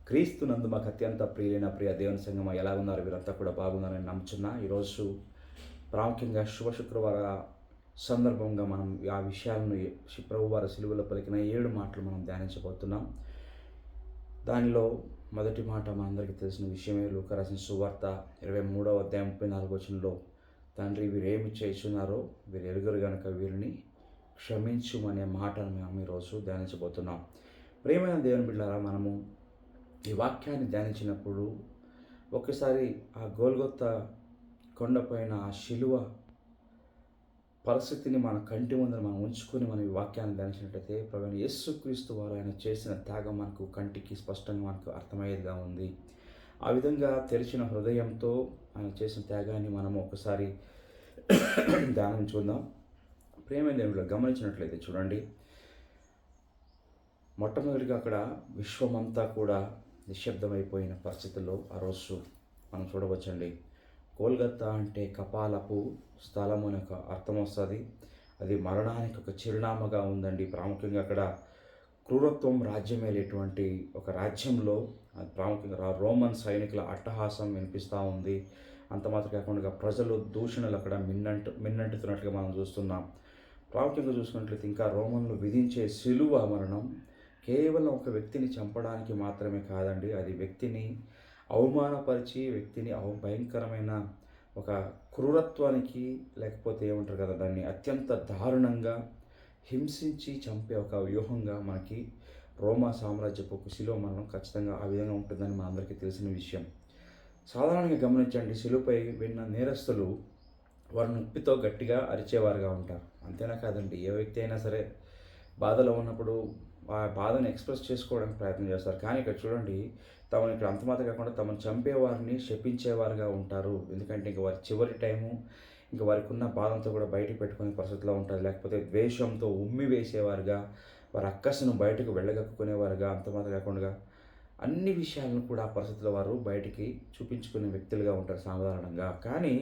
క్రీస్తునందు మాకు అత్యంత ప్రియులైన ప్రియ దేవుని సంగమా ఎలా ఉన్నారు? వీరంతా కూడా బాగున్నారని నమ్ముచున్నా. ఈరోజు ప్రాముఖ్యంగా శుభ శుక్రవార సందర్భంగా మనం ఆ విషయాలను ప్రభువారు సిలువలో పలికిన 7 మాటలు మనం ధ్యానించబోతున్నాం. దానిలో మొదటి మాట మనందరికీ తెలిసిన విషయమే. లూకా రాసిన సువార్త 23వ అధ్యాయం 34వ వచనంలో, తండ్రి వీరేమి చేస్తున్నారో వీరు ఎరుగరు గనుక వీరిని క్షమించుమనే మాటను మేము ఈరోజు ధ్యానించబోతున్నాం. ప్రియమైన దేవుని బిడ్డలారా, మనము ఈ వాక్యాన్ని ధ్యానించినప్పుడు ఒక్కసారి ఆ గోల్గొత్తా కొండపైన ఆ శిలువ పరిస్థితిని మన కంటి ముందర మనం ఉంచుకొని మనం ఈ వాక్యాన్ని ధ్యానించినట్లయితే ప్రభువైన యేసుక్రీస్తు వారు ఆయన చేసిన త్యాగం మనకు కంటికి స్పష్టంగా మనకు అర్థమయ్యేదిగా ఉంది. ఆ విధంగా తెరిచిన హృదయంతో ఆయన చేసిన త్యాగాన్ని మనము ఒకసారి ధ్యానించుకుందాం. ప్రియమైన దేవుళ్ళు గమనించినట్లయితే చూడండి, మొట్టమొదటిగా అక్కడ విశ్వమంతా కూడా నిశ్శబ్దమైపోయిన పరిస్థితుల్లో ఆ రోజు మనం చూడవచ్చండి. గోల్గొతా అంటే కపాలపు స్థలం అని ఒక అర్థం వస్తుంది. అది మరణానికి ఒక చిరునామాగా ఉందండి. ప్రాముఖ్యంగా అక్కడ క్రూరత్వం రాజ్యమేలేటువంటి ఒక రాజ్యంలో ప్రాముఖ్యంగా రోమన్ సైనికుల అట్టహాసం వినిపిస్తూ ఉంది. అంత మాత్రం కాకుండా ప్రజలు దూషణలు అక్కడ మిన్నంటుతున్నట్లుగా మనం చూస్తున్నాం. ప్రాముఖ్యంగా చూసుకున్నట్లయితే ఇంకా రోమన్లు విధించే శిలువ మరణం కేవలం ఒక వ్యక్తిని చంపడానికి మాత్రమే కాదండి, అది వ్యక్తిని అవమానపరిచి వ్యక్తిని భయంకరమైన ఒక క్రూరత్వానికి, లేకపోతే ఏమంటారు కదా, దాన్ని అత్యంత దారుణంగా హింసించి చంపే ఒక వ్యూహంగా మనకి రోమా సామ్రాజ్యపు ఒక శిలువ మరణం ఖచ్చితంగా ఆ విధంగా ఉంటుందని మనందరికీ తెలిసిన విషయం. సాధారణంగా గమనించండి, శిలువపై విన్న నేరస్తులు వారు నొప్పితో గట్టిగా అరిచేవారుగా ఉంటారు. అంతేనా కాదండి, ఏ వ్యక్తి అయినా సరే బాధలో ఉన్నప్పుడు ఆ బాధను ఎక్స్ప్రెస్ చేసుకోవడానికి ప్రయత్నం చేస్తారు. కానీ ఇక్కడ చూడండి, తమను ఇక్కడ అంత మాత్రం కాకుండా తమను చంపేవారిని శపించేవారుగా ఉంటారు. ఎందుకంటే ఇంక వారి చివరి టైము, ఇంక వారికి ఉన్న బాధంతో కూడా బయటకు పెట్టుకునే పరిస్థితిలో ఉంటారు. లేకపోతే ద్వేషంతో ఉమ్మి వేసేవారుగా, వారి అక్కసును బయటకు వెళ్ళగక్కునేవారుగా, అంత మాత్రం కాకుండా అన్ని విషయాలను కూడా ఆ పరిస్థితుల్లో వారు బయటికి చూపించుకునే వ్యక్తులుగా ఉంటారు సాధారణంగా. కానీ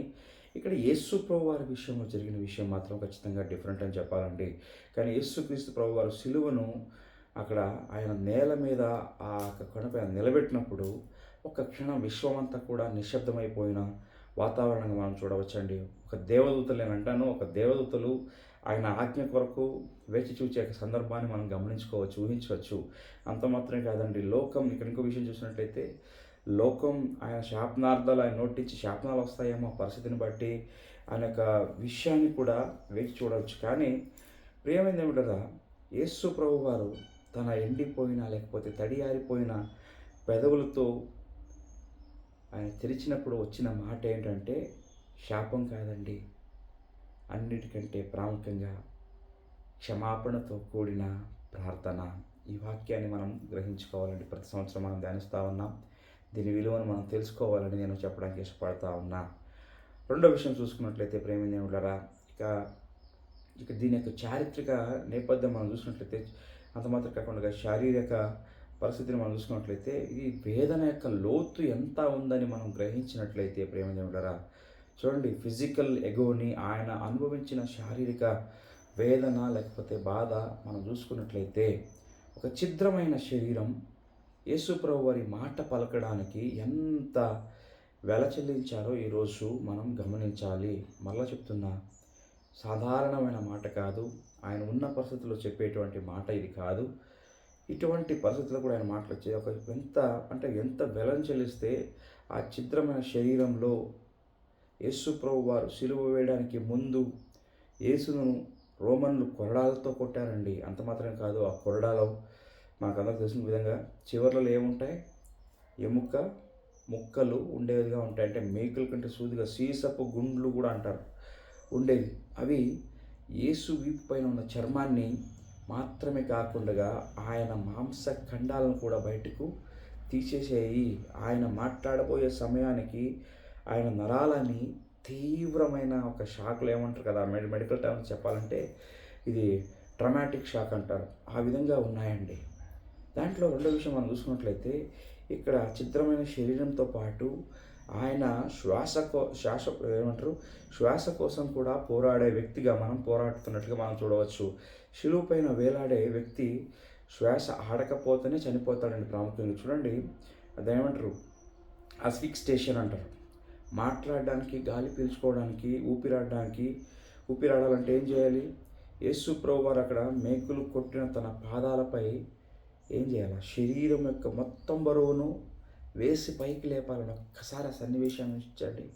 ఇక్కడ యేసు ప్రభు వారి విషయంలో జరిగిన విషయం మాత్రం ఖచ్చితంగా డిఫరెంట్ అని చెప్పాలండి. కానీ యేసుక్రీస్తు ప్రభు వారు సిలువను అక్కడ ఆయన నేల మీద ఆ కొండపై నిలబెట్టినప్పుడు ఒక క్షణం విశ్వమంతా కూడా నిశ్శబ్దమైపోయిన వాతావరణంగా మనం చూడవచ్చండి. ఒక దేవదూతలు నేను అంటాను, ఒక దేవదూతలు ఆయన ఆజ్ఞ కొరకు వేచి చూచే సందర్భాన్ని మనం గమనించుకోవచ్చు, ఊహించవచ్చు. అంత మాత్రమే కాదండి, లోకం ఇక్కడ ఇంకో విషయం చూసినట్లయితే, లోకం ఆయన శాపనార్థాలు ఆయన నోటించి శాపనాలు వస్తాయేమో పరిస్థితిని బట్టి ఆయన యొక్క విషయాన్ని కూడా వేచి చూడవచ్చు. కానీ ప్రియమైన ఏమిటరా, యేసు ప్రభు వారు తన ఎండిపోయిన లేకపోతే తడియారిపోయిన పెదవులతో ఆయన తెరిచినప్పుడు వచ్చిన మాట ఏంటంటే శాపం కాదండి, అన్నిటికంటే ప్రాముఖ్యంగా క్షమాపణతో కూడిన ప్రార్థన. ఈ వాక్యాన్ని మనం గ్రహించుకోవాలండి. ప్రతి సంవత్సరం మనం ధ్యానిస్తూ ఉన్నాం. దీని విలువను మనం తెలుసుకోవాలని నేను చెప్పడానికి ఇష్టపడతా ఉన్నా. రెండో విషయం చూసుకున్నట్లయితే ప్రేమిందేవులారా, ఇక దీని యొక్క చారిత్రక నేపథ్యం మనం చూసినట్లయితే, అంత మాత్రం కాకుండా శారీరక పరిస్థితిని మనం చూసుకున్నట్లయితే, ఈ వేదన యొక్క లోతు ఎంత ఉందని మనం గ్రహించినట్లయితే ప్రేమిందేవులారా, చూడండి, ఫిజికల్ ఎగోని ఆయన అనుభవించిన శారీరక వేదన లేకపోతే బాధ మనం చూసుకున్నట్లయితే, ఒక ఛిద్రమైన శరీరం యేసు ప్రభు వారి మాట పలకడానికి ఎంత వెల చెల్లించారో ఈరోజు మనం గమనించాలి. మరలా చెప్తున్నా, సాధారణమైన మాట కాదు, ఆయన ఉన్న పరిస్థితుల్లో చెప్పేటువంటి మాట ఇది కాదు. ఇటువంటి పరిస్థితుల్లో కూడా ఆయన మాటలు వచ్చేది ఒక ఎంత వెలను చెల్లిస్తే ఆ ఛిద్రమైన శరీరంలో యేసు ప్రభు వారు సిలువ వేయడానికి ముందు యేసును రోమన్లు కొరడాలతో కొట్టారండి. అంత మాత్రమే కాదు, ఆ కొరడాలో మనకందరికి తెలిసిన విధంగా చివర్లలో ఏముంటాయి, ఎముక ముక్కలు ఉండేవిగా ఉంటాయి. అంటే మేకుల కంటే సూదిగా సీసపు గుండ్లు కూడా అంటారు ఉండేవి. అవి యేసు వీపు పైన ఉన్న చర్మాన్ని మాత్రమే కాకుండా ఆయన మాంస ఖండాలను కూడా బయటకు తీసేసేయి. ఆయన మాట్లాడబోయే సమయానికి ఆయన నరాలని తీవ్రమైన ఒక షాక్లు ఏమంటారు కదా, మెడికల్ టర్మ్స్ చెప్పాలంటే ఇది ట్రమాటిక్ షాక్ అంటారు, ఆ విధంగా ఉన్నాయండి. దాంట్లో రెండో విషయం మనం చూసుకున్నట్లయితే, ఇక్కడ చిత్రమైన శరీరంతో పాటు ఆయన శ్వాస కోసం కూడా పోరాడే వ్యక్తిగా మనం పోరాడుతున్నట్లుగా మనం చూడవచ్చు. శిలువ పైన వేలాడే వ్యక్తి శ్వాస ఆడకపోతేనే చనిపోతాడండి. ప్రాముఖ్యంగా చూడండి, అదేమంటారు, అస్ఫిక్స్టేషన్ అంటారు. మాట్లాడడానికి, గాలి పీల్చుకోవడానికి, ఊపిరాడడానికి, ఊపిరాడాలంటే ఏం చేయాలి? యేసు ప్రభువారు అక్కడ మేకులు కొట్టిన తన పాదాలపై ఏం చేయాలి? శరీరం యొక్క మొత్తం బరువును వేసి పైకి లేపాలని ఒక్కసారి ఆ సన్నివేశాన్ని ఉంచండి.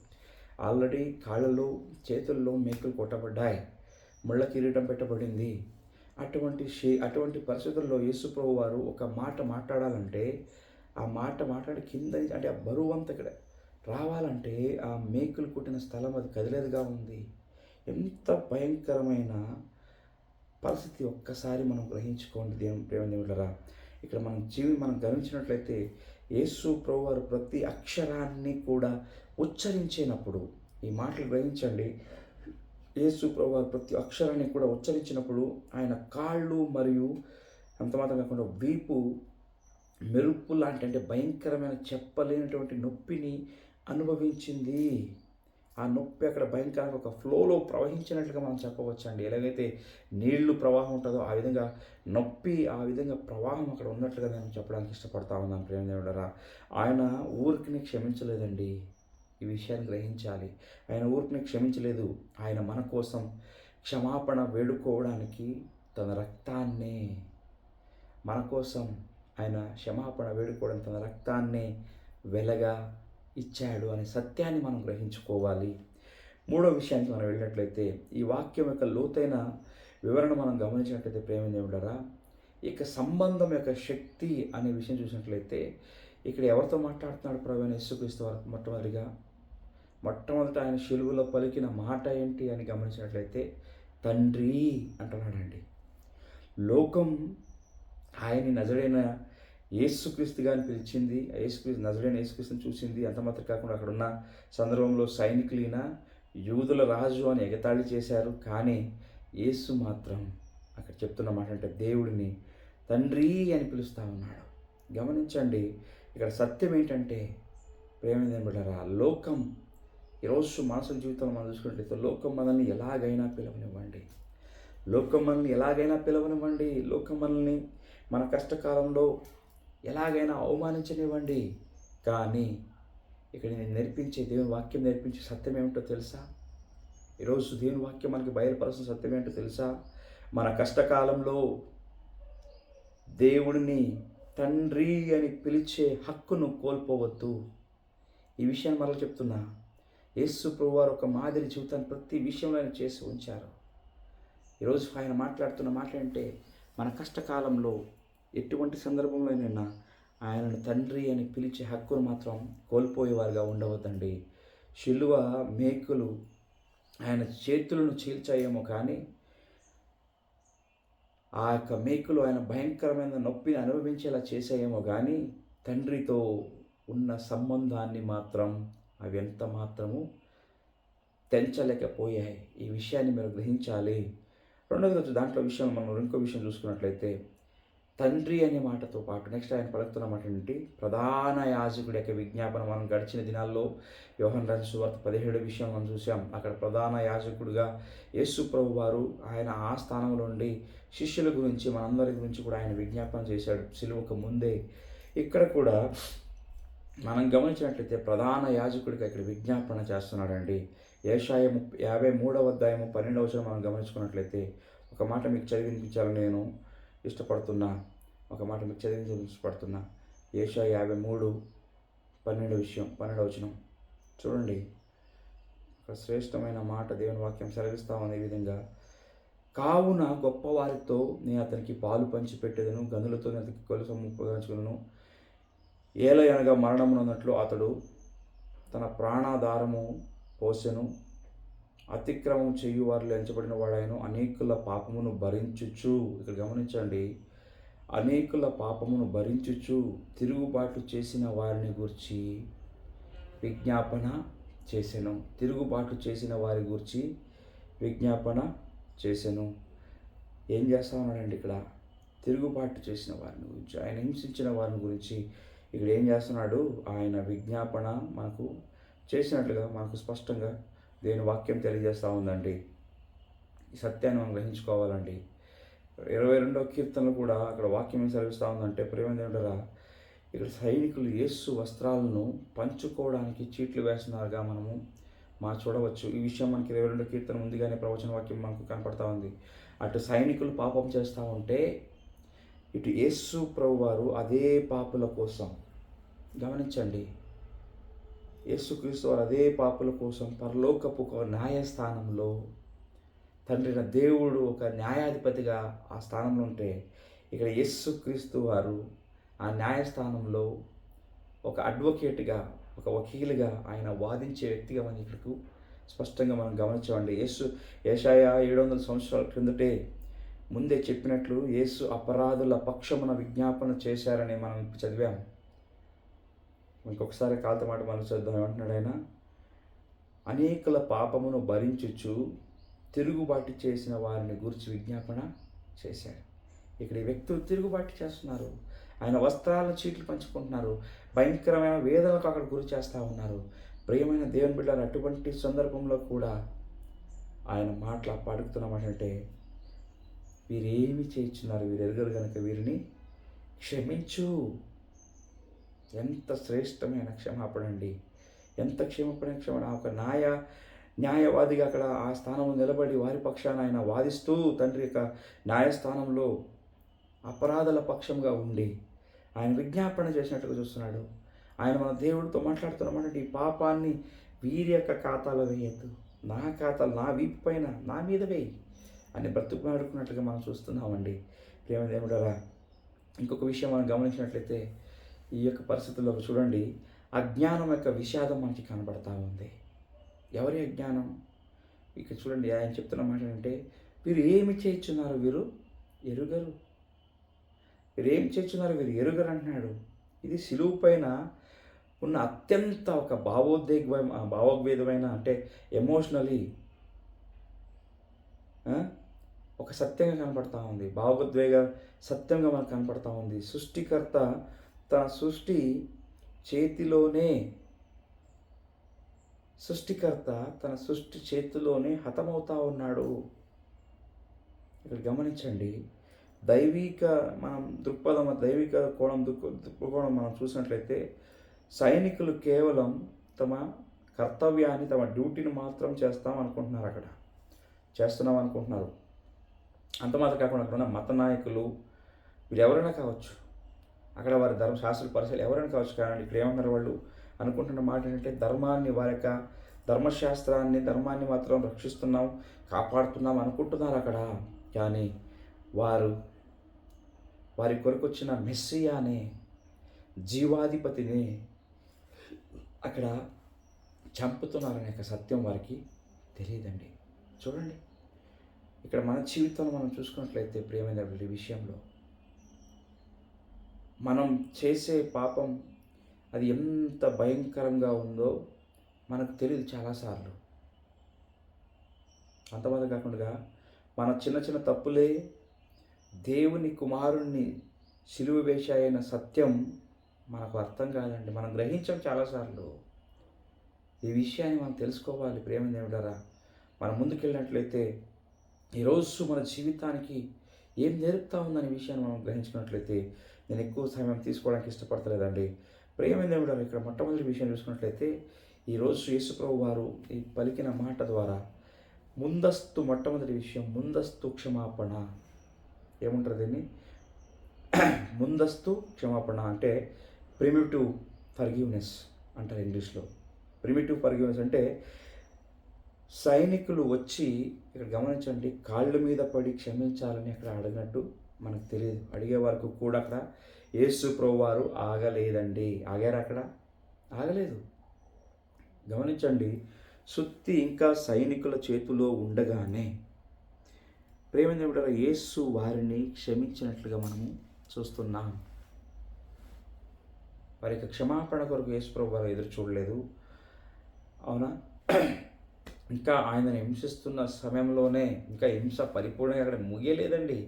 ఆల్రెడీ కాళ్ళలో, చేతుల్లో మేకులు కొట్టబడ్డాయి, ముళ్ళ కిరీటం పెట్టబడింది. అటువంటి పరిస్థితుల్లో యేసు ప్రభువారు ఒక మాట మాట్లాడాలంటే ఆ మాట మాట్లాడి కింద అంటే ఆ బరువు అంతా ఇక్కడ రావాలంటే ఆ మేకులు కుట్టిన స్థలం అది కదిలేదుగా ఉంది. ఎంత భయంకరమైన పరిస్థితి ఒక్కసారి మనం గ్రహించుకోండి. ప్రేమ దేవుళ్ళరా, ఇక్కడ మనం గమనించినట్లయితే యేసు ప్రభువారు ప్రతి అక్షరాన్ని కూడా ఉచ్చరించినప్పుడు, ఈ మాటలు గ్రహించండి, యేసు ప్రభువారు ప్రతి అక్షరాన్ని కూడా ఉచ్చరించినప్పుడు ఆయన కాళ్ళు మరియు అంత మాత్రం కాకుండా వీపు మెరుపు లాంటి అంటే భయంకరమైన చెప్పలేనటువంటి నొప్పిని అనుభవించింది. ఆ నొప్పి అక్కడ భయంకరంగా ఒక ఫ్లోలో ప్రవహించినట్లుగా మనం చెప్పవచ్చండి. ఎలాగైతే నీళ్లు ప్రవాహం ఉంటుందో ఆ విధంగా నొప్పి, ఆ విధంగా ప్రవాహం అక్కడ ఉన్నట్లుగా నేను చెప్పడానికి ఇష్టపడతా ఉన్నాను. ప్రేమ దేవుడరా, ఆయన ఊరికి క్షమించలేదండి. ఈ విషయాన్ని గ్రహించాలి. ఆయన ఊరికి క్షమించలేదు. ఆయన మన కోసం క్షమాపణ వేడుకోవడానికి తన రక్తాన్నే, మన కోసం ఆయన క్షమాపణ వేడుకోవడం తన రక్తాన్నే వెలగా ఇచ్చాడు అనే సత్యాన్ని మనం గ్రహించుకోవాలి. మూడో విషయానికి మనం వెళ్ళినట్లయితే, ఈ వాక్యం యొక్క లోతైన వివరణ మనం గమనించినట్లయితే ప్రేమ దేవుడరా, ఇక సంబంధం యొక్క శక్తి అనే విషయం చూసినట్లయితే ఇక్కడ ఎవరితో మాట్లాడుతున్నాడు ప్రభువైన యేసుక్రీస్తు వారు? మొట్టమొదట ఆయన శిలువలో పలికిన మాట ఏంటి అని గమనించినట్లయితే తండ్రి అంటున్నాడండి. లోకం ఆయన్ని నజరేన యేసుక్రీస్తుగా అని పిలిచింది. నజరేన యేసుక్రీస్తుని చూసింది. అంత మాత్రం కాకుండా అక్కడ ఉన్న సందర్భంలో సైనికులైన యూదుల రాజు అని ఎగతాళి చేశారు. కానీ యేసు మాత్రం అక్కడ చెప్తున్న మాట అంటే దేవుడిని తండ్రి అని పిలుస్తూ ఉన్నాడు. గమనించండి, ఇక్కడ సత్యం ఏంటంటే ప్రేమ బిడ్డరా, లోకం ఈరోజు మానవ జీవితంలో మనం చూసుకున్నట్లయితే లోకం మనల్ని ఎలాగైనా పిలవనివ్వండి, లోకం మనల్ని మన కష్టకాలంలో ఎలాగైనా అవమానించనివ్వండి. కానీ ఇక్కడ నేను దేవుని వాక్యం నేర్పించే సత్యం ఏమిటో తెలుసా? ఈరోజు దేవుని వాక్యం మనకి బయలుపరుస్తున్న సత్యం ఏంటో తెలుసా? మన కష్టకాలంలో దేవుడిని తండ్రి అని పిలిచే హక్కును కోల్పోవద్దు. ఈ విషయాన్ని మరలా చెప్తున్నా. యేసు ప్రభువారు ఒక మాదిరి జీవితాన్ని ప్రతి విషయంలో ఆయన చేసి ఉంచారు. ఈరోజు ఆయన మాట్లాడుతున్న మాట అంటే మన కష్టకాలంలో ఎటువంటి సందర్భంలోనైనా ఆయనను తండ్రి అని పిలిచే హక్కును మాత్రం కోల్పోయేవారుగా ఉండవద్దండి. శిలువ మేకులు ఆయన చేతులను చీల్చాయేమో కానీ ఆ యొక్క మేకులు ఆయన భయంకరమైన నొప్పిని అనుభవించేలా చేసాయేమో కానీ తండ్రితో ఉన్న సంబంధాన్ని మాత్రం అవి ఎంత మాత్రము తెంచలేకపోయాయి. ఈ విషయాన్ని మీరు గ్రహించాలి. రెండవది దాంట్లో విషయం మనం ఇంకో విషయం చూసుకున్నట్లయితే తండ్రి అనే మాటతో పాటు నెక్స్ట్ ఆయన పలుకుతున్న మాట ఏంటి? ప్రధాన యాజకుడి యొక్క విజ్ఞాపన. మనం గడిచిన దినాల్లో యోహాను రాసిన సువార్త 17 విషయం మనం చూసాం. అక్కడ ప్రధాన యాజకుడిగా యేసు ప్రభు వారు ఆయన ఆ స్థానంలో ఉండి శిష్యుల గురించి, మనందరి గురించి కూడా ఆయన విజ్ఞాపన చేశాడు సిలువకు ముందే. ఇక్కడ కూడా మనం గమనించినట్లయితే ప్రధాన యాజకుడిగా ఇక్కడ విజ్ఞాపన చేస్తున్నాడండి. యెషయా 53వ అధ్యాయము 12వ వచనం మనం గమనించుకున్నట్లయితే ఒక మాట మీకు చదివించాలని నేను ఇష్టపడుతున్నా. యెషయా 53:12 వచనం చూడండి. ఒక శ్రేష్టమైన మాట దేవుని వాక్యం సెలవిస్తా ఉంది ఈ విధంగా: కావున గొప్పవారితో నేను అతనికి పాలు పంచి పెట్టేదను, గనులతో నేను అతనికి కొలుసు ముప్పగించుకును. ఏలయనగా మరణమునన్నట్లు అతడు తన ప్రాణాధారము పోసెను. అతిక్రమం చేయు వారిలో ఎంచబడిన వాడాయను. అనేకుల పాపమును భరించుచు, ఇక్కడ గమనించండి, అనేకుల పాపమును భరించుచు తిరుగుబాటు చేసిన వారిని గురించి విజ్ఞాపన చేసెను. ఏం చేస్తా ఉన్నాడండి ఇక్కడ? తిరుగుబాటు చేసిన వారిని గురించి, ఆయన హింసించిన వారిని గురించి ఇక్కడ ఏం చేస్తున్నాడు? ఆయన విజ్ఞాపన మనకు చేసినట్లుగా మనకు స్పష్టంగా దేవుని వాక్యం తెలియజేస్తూ ఉందండి. ఈ సత్యాన్ని మనం గ్రహించుకోవాలండి. 22వ కీర్తనలు కూడా అక్కడ వాక్యం ఏం సెలవిస్తూ ఉందంటే ప్రేమదేవుడరా, ఇక్కడ సైనికులు యేసు వస్త్రాలను పంచుకోవడానికి చీట్లు వేస్తున్నారుగా మనము చూడవచ్చు. ఈ విషయం మనకి 22వ కీర్తన ముందుగానే ప్రవచన వాక్యం మనకు కనపడతా ఉంది. అటు సైనికులు పాపం చేస్తూ ఉంటే ఇటు యేసు ప్రభువారు అదే పాపుల కోసం, గమనించండి, యేసుక్రీస్తు వారు అదే పాపుల కోసం పరలోకపు ఒక న్యాయస్థానంలో తండ్రిన దేవుడు ఒక న్యాయాధిపతిగా ఆ స్థానంలో ఉంటే, ఇక్కడ యేసుక్రీస్తు వారు ఆ న్యాయస్థానంలో ఒక అడ్వకేట్గా, ఒక వకీలుగా ఆయన వాదించే వ్యక్తిగా మనం ఇక్కడకు స్పష్టంగా మనం గమనించామండి. యెషయా 700 సంవత్సరాల క్రిందటే ముందే చెప్పినట్లు యేసు అపరాధుల పక్షమున విజ్ఞాపన చేశారని మనం చదివాం. ఇంకొకసారి కాలతో మాట మనం చదువుదాం. ఏమంటున్నాడు ఆయన? అనేకుల పాపమును భరించుచు తిరుగుబాటు చేసిన వారిని గురించి విజ్ఞాపన చేశాడు. ఇక్కడ ఈ వ్యక్తులు తిరుగుబాటు చేస్తున్నారు, ఆయన వస్త్రాలను చీట్లు పంచుకుంటున్నారు, భయంకరమైన వేదనకు అక్కడ గురి చేస్తూ ఉన్నారు. ప్రియమైన దేవుని బిడ్డలు, అటువంటి సందర్భంలో కూడా ఆయన మాటలు పడుకుతున్నామంటే, వీరేమి చేయించున్నారు, వీరు ఎరుగరు కనుక వీరిని క్షమించు. ఎంత శ్రేష్టమైన క్షమాపణ అండి, ఎంత క్షమాపణ. ఒక న్యాయవాదిగా అక్కడ ఆ స్థానంలో నిలబడి వారి పక్షాన ఆయన వాదిస్తూ తండ్రి యొక్క న్యాయస్థానంలో అపరాధుల పక్షంగా ఉండి ఆయన విజ్ఞాపన చేసినట్టుగా చూస్తున్నాడు. ఆయన మన దేవుడితో మాట్లాడుతున్నామంటే, ఈ పాపాన్ని వీరి యొక్క ఖాతాలో వేయద్దు, నా ఖాతాలు నా వీపు పైన నా మీద వేయి అని బ్రతుకులాడుకున్నట్లుగా మనం చూస్తున్నామండి. ప్రేమ దేవుడరా, ఇంకొక విషయం మనం గమనించినట్లయితే ఈ యొక్క పరిస్థితుల్లో చూడండి, అజ్ఞానం యొక్క విషాదం మనకి కనబడతా ఉంది. ఎవరి అజ్ఞానం? ఇక చూడండి, ఆయన చెప్తున్న మాట ఏంటంటే, వీరు ఏమి చేయించున్నారు, వీరు ఎరుగరు. వీరు ఏమి చేయించున్నారు, వీరు ఎరుగరు అంటున్నాడు. ఇది సిలువు పైన ఉన్న అత్యంత ఒక భావోద్వేగమైన అంటే ఎమోషనలీ ఒక సత్యంగా కనపడతా ఉంది, భావోద్వేగ సత్యంగా మనకు కనపడతా ఉంది. సృష్టికర్త తన సృష్టి చేతిలోనే హతమవుతా ఉన్నాడు. ఇక్కడ గమనించండి, దైవిక దృక్కోణం మనం చూసినట్లయితే సైనికులు కేవలం తమ కర్తవ్యాన్ని, తమ డ్యూటీని మాత్రం చేస్తున్నాం అనుకుంటున్నారు. అంత మాత్రం కాకుండా అక్కడ ఉన్న మత నాయకులు వీరు ఎవరైనా కావచ్చు, అక్కడ వారి ధర్మశాస్త్రులు పరిశీలి ఎవరైనా కావచ్చు, కానీ ఇక్కడ ఏమన్నారు వాళ్ళు అనుకుంటున్న మాట ఏంటంటే, వారి యొక్క ధర్మాన్ని మాత్రం రక్షిస్తున్నాం, కాపాడుతున్నాం అనుకుంటున్నారు అక్కడ. కానీ వారి కొరకు వచ్చిన మెస్సియానే, జీవాధిపతిని అక్కడ చంపుతున్నారనే యొక్క సత్యం వారికి తెలియదండి. చూడండి, ఇక్కడ మన జీవితంలో మనం చూసుకున్నట్లయితే ప్రియమైన విషయంలో మనం చేసే పాపం అది ఎంత భయంకరంగా ఉందో మనకు తెలియదు చాలాసార్లు. అంతమంది కాకుండా మన చిన్న తప్పులే దేవుని కుమారుణ్ణి సిలువ వేశాయన్న సత్యం మనకు అర్థం కాదండి, మనం గ్రహించాం చాలాసార్లు. ఈ విషయాన్ని మనం తెలుసుకోవాలి. ప్రేమ దేవుడారా, మనం ముందుకెళ్ళినట్లయితే ఈరోజు మన జీవితానికి ఏం నేర్పుతా ఉందనే విషయాన్ని మనం గ్రహించుకున్నట్లయితే, నేను ఎక్కువ సమయం తీసుకోవడానికి ఇష్టపడతలేదండి. ప్రేమ దేవుడారా, ఇక్కడ మొట్టమొదటి విషయం చూసుకున్నట్లయితే, ఈరోజు యేసుప్రభు వారు ఈ పలికిన మాట ద్వారా మొట్టమొదటి విషయం ముందస్తు క్షమాపణ. ఏముంటారు దీన్ని? ముందస్తు క్షమాపణ అంటే ప్రిమిటివ్ ఫర్గివ్నెస్ అంటారు ఇంగ్లీష్లో. ప్రిమిటివ్ ఫర్గివ్నెస్ అంటే సైనికులు వచ్చి ఇక్కడ గమనించండి, కాళ్ళ మీద పడి క్షమించాలని అక్కడ అడిగినట్టు మనకు తెలియదు. అడిగే వరకు కూడా అక్కడ యేసు ప్రభువు వారు ఆగలేదండి. ఆగారు అక్కడ? ఆగలేదు. గమనించండి, సుత్తి ఇంకా సైనికుల చేతిలో ఉండగానే ప్రేమ యేసు వారిని క్షమించినట్లుగా మనము చూస్తున్నాం. వారి యొక్క క్షమాపణ కొరకు యేసు ప్రభు వారు ఎదురు చూడలేదు, అవునా? ఇంకా ఆయనను హింసిస్తున్న సమయంలోనే ఇంకా హింస పరిపూర్ణంగా అక్కడ ముగియలేదండి.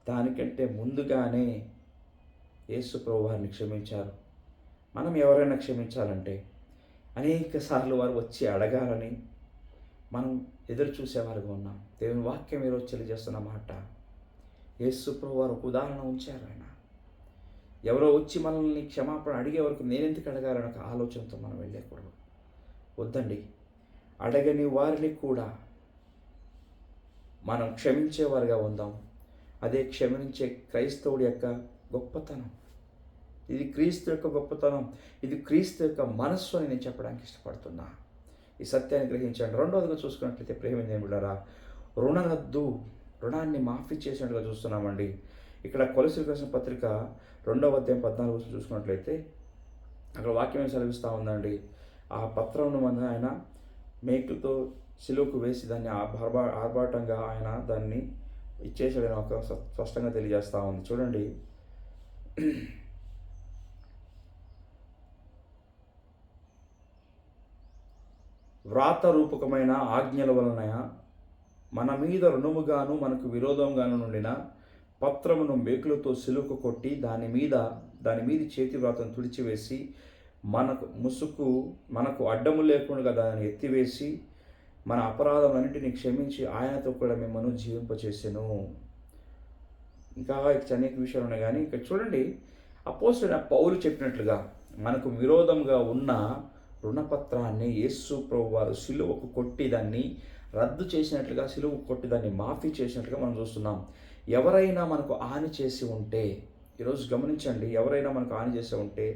దానికంటే ముందుగానే యేసు ప్రభు వారిని క్షమించారు. మనం ఎవరైనా క్షమించాలంటే అనేక సార్లు వారు వచ్చి అడగాలని మనం ఎదురు చూసేవారుగా ఉన్నాం. దేవుని వాక్యం ఈరోజు తెలియజేస్తున్న మాట, యేసు ప్రభువారు ఒక ఉదాహరణ ఉంచారు. ఆయన ఎవరో వచ్చి మనల్ని క్షమాపణ అడిగే వరకు నేనెందుకు అడగాలని ఒక ఆలోచనతో మనం వెళ్ళకూడదు. వద్దండి, అడగని వారిని కూడా మనం క్షమించేవారుగా ఉందాం. అదే క్షమించే క్రైస్తవుడి యొక్క గొప్పతనం. ఇది క్రీస్తు యొక్క గొప్పతనం, ఇది క్రీస్తు యొక్క మనస్సు అని నేను చెప్పడానికి ఇష్టపడుతున్నా. ఈ సత్యాన్ని గ్రహించండి. రెండవదిగా చూసుకున్నట్లయితే ప్రేమిందేమిడారా, రుణాన్ని మాఫీ చేసినట్టుగా చూస్తున్నామండి. ఇక్కడ కొలస్సీయులకు రాసిన పత్రిక 2వ అధ్యాయం 14 చూసుకున్నట్లయితే అక్కడ వాక్యం సెలవిస్తూ ఉందండి. ఆ పత్రంను మన ఆయన మేకులతో సిలువకు వేసి దాన్ని ఆర్భాటంగా ఆయన దాన్ని ఇచ్చేసాడని ఒక స్పష్టంగా తెలియజేస్తూ ఉంది. చూడండి, వ్రాత రూపకమైన ఆజ్ఞల వలన మన మీద రుణముగాను మనకు విరోధంగాను నుండిన పత్రమును మేకులతో సిలువకు కొట్టి దాని మీది చేతి వ్రాతను తుడిచివేసి మనకు అడ్డము లేకుండా దాన్ని ఎత్తివేసి మన అపరాధములన్నింటినీ క్షమించి ఆయనతో కూడా మిమ్మల్ని జీవింపచేసెను. ఇంకా అనేక విషయాలు ఉన్నాయి, కానీ ఇక్కడ చూడండి, అపోస్తలుడైన పౌలు చెప్పినట్లుగా మనకు విరోధంగా ఉన్న రుణపత్రాన్ని యేసు ప్రభువారు సిలువకు కొట్టి దాన్ని రద్దు చేసినట్లుగా, సిలువకు కొట్టి దాన్ని మాఫీ చేసినట్లుగా మనం చూస్తున్నాం. ఎవరైనా మనకు హాని చేసి ఉంటే, ఈరోజు గమనించండి, ఎవరైనా మనకు హాని చేసి ఉంటే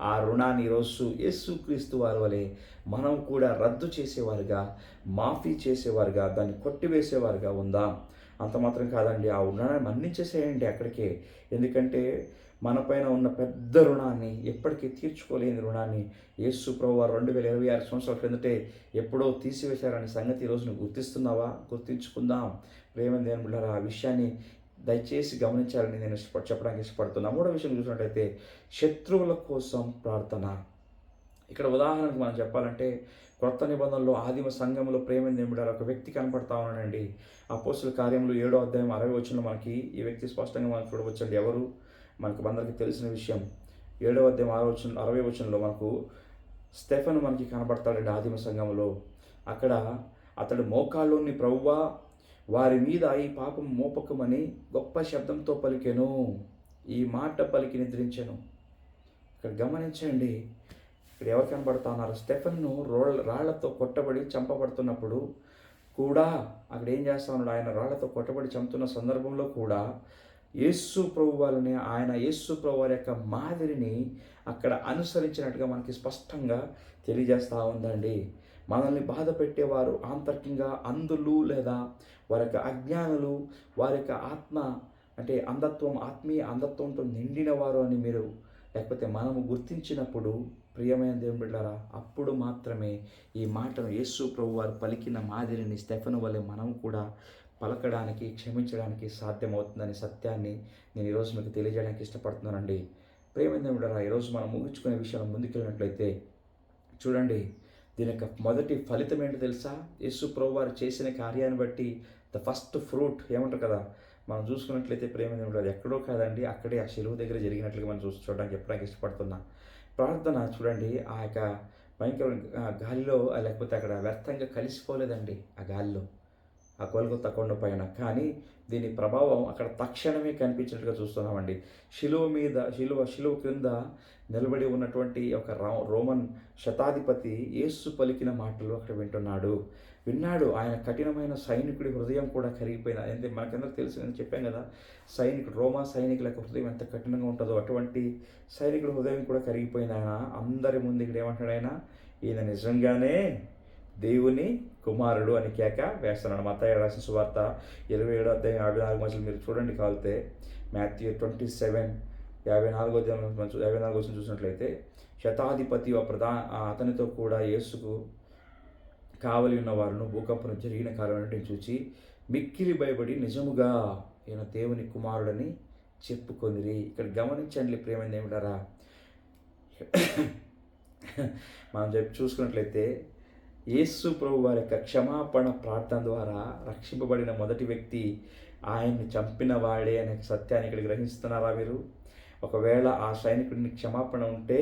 ఆ రుణాన్ని ఈరోజు యేసుక్రీస్తు వారి వలె మనం కూడా రద్దు చేసేవారుగా, మాఫీ చేసేవారుగా, దాన్ని కొట్టివేసేవారుగా ఉందాం. అంత మాత్రం కాదండి, ఆ రుణాన్ని మన్నించేసేయండి అక్కడికే. ఎందుకంటే మనపైన ఉన్న పెద్ద రుణాన్ని, ఎప్పటికీ తీర్చుకోలేని రుణాన్ని యేసు ప్రభువారు 2026 సంవత్సరాల క్రిందటే ఎప్పుడో తీసివేశారనే సంగతి ఈరోజు నువ్వు గుర్తిస్తున్నావా? గుర్తించుకుందాం. ప్రేమ దేవుని బిడ్డలారా, ఆ విషయాన్ని దయచేసి గమనించాలని నేను చెప్పడానికి ఇష్టపడుతున్నా. మూడో విషయం చూసినట్టయితే శత్రువుల కోసం ప్రార్థన. ఇక్కడ ఉదాహరణకు మనం చెప్పాలంటే క్రొత్త నిబంధనలో ఆదిమ సంఘంలో ప్రేమ దేవుడు ఒక వ్యక్తి కనపడతా ఉన్నాడండి. అపోస్తలుల కార్యములు 7వ అధ్యాయం 60వ వచనంలో మనకి ఈ వ్యక్తి స్పష్టంగా మనం చూడవచ్చండి. ఎవరు? మనకు అందరికీ తెలిసిన విషయం. 7వ అధ్యాయం 60వ వచనంలో మనకు స్టెఫెను మనకి కనబడతాడండి ఆదిమ సంఘంలో. అక్కడ అతడు మోకాళ్ళలోని ప్రభువా వారి మీద ఈ పాపం మోపకమని గొప్ప శబ్దంతో పలికెను. ఈ మాట పలికి నిద్రించెను. ఇక్కడ గమనించండి, ఇక్కడ ఎవరు కనబడతా ఉన్నారు? స్టెఫెన్ను రాళ్లతో కొట్టబడి చంపబడుతున్నప్పుడు కూడా అక్కడ ఏం చేస్తా ఉన్నాడు? ఆయన రాళ్లతో కొట్టబడి చంపుతున్న సందర్భంలో కూడా యేసు ప్రభు వాళ్ళని, ఆయన యేసు ప్రభు వారి యొక్క మాదిరిని అక్కడ అనుసరించినట్టుగా మనకి స్పష్టంగా తెలియజేస్తూ ఉందండి. మనల్ని బాధ పెట్టేవారు ఆంతరికంగా అంధులు లేదా వారి యొక్క అజ్ఞానులు, వారి యొక్క ఆత్మీయ అంధత్వంతో నిండినవారు అని మీరు లేకపోతే మనము గుర్తించినప్పుడు ప్రియమైన దేవుని బిడ్డలారా, అప్పుడు మాత్రమే ఈ మాటను యేసు ప్రభు వారు పలికిన మాదిరిని స్టెఫెను వలె మనం కూడా పలకడానికి, క్షమించడానికి సాధ్యమవుతుందనే సత్యాన్ని నేను ఈరోజు మీకు తెలియజేయడానికి ఇష్టపడుతున్నానండి. ప్రియమైన దేవుని బిడ్డలారా, ఈరోజు మనం ముగించుకునే విషయం ముందుకెళ్ళినట్లయితే చూడండి, దీని యొక్క మొదటి ఫలితం ఏంటో తెలుసా? యేసు ప్రభు వారు చేసిన కార్యాన్ని బట్టి ద ఫస్ట్ ఫ్రూట్ ఏమంటారు కదా, మనం చూసుకున్నట్లయితే ప్రేమ అది ఎక్కడో కాదండి, అక్కడే ఆ శిలువ దగ్గర జరిగినట్లుగా మనం చూడడానికి చెప్పడానికి ఇష్టపడుతున్నా. ప్రార్థన చూడండి, ఆ యొక్క భయంకర గాలిలో లేకపోతే అక్కడ వ్యర్థంగా కలిసిపోలేదండి. ఆ గాలిలో, ఆ గొల్గొతా కొండ పైన, కానీ దీని ప్రభావం అక్కడ తక్షణమే కనిపించినట్టుగా చూస్తున్నామండి. శిలువ క్రింద నిలబడి ఉన్నటువంటి ఒక రోమన్ శతాధిపతి యేసు పలికిన మాటలు అక్కడ విన్నాడు. ఆయన కఠినమైన సైనికుడి హృదయం కూడా కరిగిపోయిన, అంటే మనకందరికి తెలుసు, నేను చెప్పాను కదా, రోమా సైనికుల యొక్క హృదయం ఎంత కఠినంగా ఉంటుందో అటువంటి సైనికుడి హృదయం కూడా కరిగిపోయిన ఆయన అందరి ముందు ఇక్కడ ఏమంటాడు? ఆయన ఈయన నిజంగానే దేవుని కుమారుడు అని కేక వేస్తున్నాడు. మత్తయి రాసిన సువార్త 27వ అధ్యాయం 54 వచనం మీరు చూడండి కావాలితే. మాథ్యూ 27:54 వచనం చూసినట్లయితే శతాధిపతి అతనితో కూడా యేసుకు కావలి ఉన్న వారును భూకంపం జరిగిన కారణాన్ని చూచి మిక్కిలి భయపడి నిజముగా ఈయన దేవుని కుమారుడని చెప్పుకొనిరి. ఇక్కడ గమనించండి ప్రియమైన ఏమిటారా, మనం చూసుకున్నట్లయితే యేసు ప్రభు వారి యొక్క క్షమాపణ ప్రార్థన ద్వారా రక్షింపబడిన మొదటి వ్యక్తి ఆయన్ని చంపిన వాడే అనే సత్యాన్ని ఇక్కడ గ్రహిస్తున్నారా మీరు? ఒకవేళ ఆ సైనికుడిని క్షమాపణ ఉంటే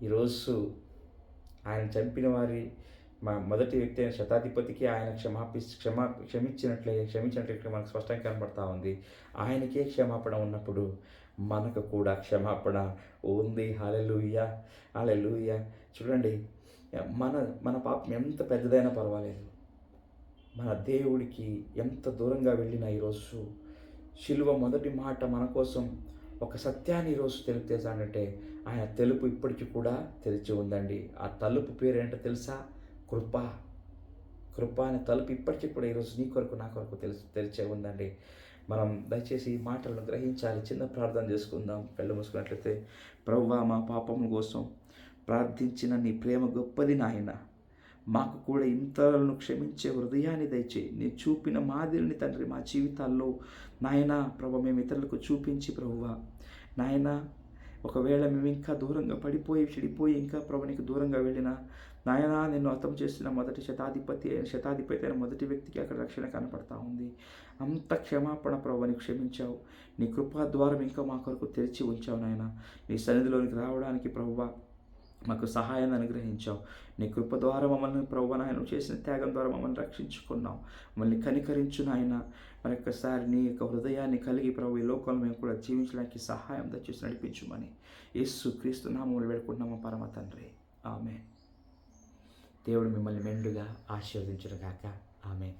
ఈరోజు ఆయన చంపిన వారి మా మొదటి వ్యక్తి అయిన శతాధిపతికి ఆయన క్షమించినట్లు ఇక్కడ మనకు స్పష్టంగా కనబడతా ఉంది. ఆయనకే క్షమాపణ ఉన్నప్పుడు మనకు కూడా క్షమాపణ ఉంది. హల్లెలూయా, హల్లెలూయా. చూడండి, మన మన పాపం ఎంత పెద్దదైనా పర్వాలేదు, మన దేవుడికి ఎంత దూరంగా వెళ్ళినా ఈరోజు శిలువ మొదటి మాట మన కోసం ఒక సత్యాన్ని ఈరోజు తెలియజేశాడంటే ఆయన తలుపు ఇప్పటికీ కూడా తెరిచి ఉందండి. ఆ తలుపు పేరేంటో తెలుసా? కృప. కృప అనే తలుపు ఇప్పటికీ కూడా ఈరోజు నీ కొరకు నా కొరకు తెరిచే ఉందండి. మనం దయచేసి ఈ మాటలను గ్రహించాలి. చిన్న ప్రార్థన చేసుకుందాం. కళ్ళు మూసుకున్నట్లయితే, ప్రభువా, మా పాపముల కోసం ప్రార్థించిన నీ ప్రేమ గొప్పది నాయన. మాకు కూడా ఇంతలను క్షమించే హృదయాన్ని దయచేయి. నీ చూపిన మాదిరిని తండ్రి మా జీవితాల్లో నాయన ప్రభు మేము ఇతరులకు చూపించి ప్రభువా నాయన, ఒకవేళ మేము ఇంకా దూరంగా పడిపోయి చెడిపోయి ఇంకా ప్రభు నీకు దూరంగా వెళ్ళిన నాయన, నిన్ను అర్థం చేసిన శతాధిపతి అయిన మొదటి వ్యక్తికి అక్కడ రక్షణ కనపడతా ఉంది. అంత క్షమాపణ ప్రభు నీకు క్షమించావు. నీ కృపా ద్వారం ఇంకా మా కొరకు తెరిచి ఉంచావు నాయన. నీ సన్నిధిలోనికి రావడానికి ప్రభువా మాకు సహాయాన్ని అనుగ్రహించావు. నీ కృప ద్వారా మమ్మల్ని ప్రభువా నాయన చేసిన త్యాగం ద్వారా మమ్మల్ని రక్షించుకున్నావు. మమ్మల్ని కనికరించు నాయన. మరొకసారి నీ యొక్క హృదయాన్ని కలిగి ప్రభు ఈ లోకంలో మేము కూడా జీవించడానికి సహాయం దయచేసి నడిపించుమని యేసు క్రీస్తు నామములో వేడుకుంటున్నాము పరమ తండ్రి. ఆమేన్. దేవుడు మిమ్మల్ని మెండుగా ఆశీర్వదించును గాక. ఆమేన్.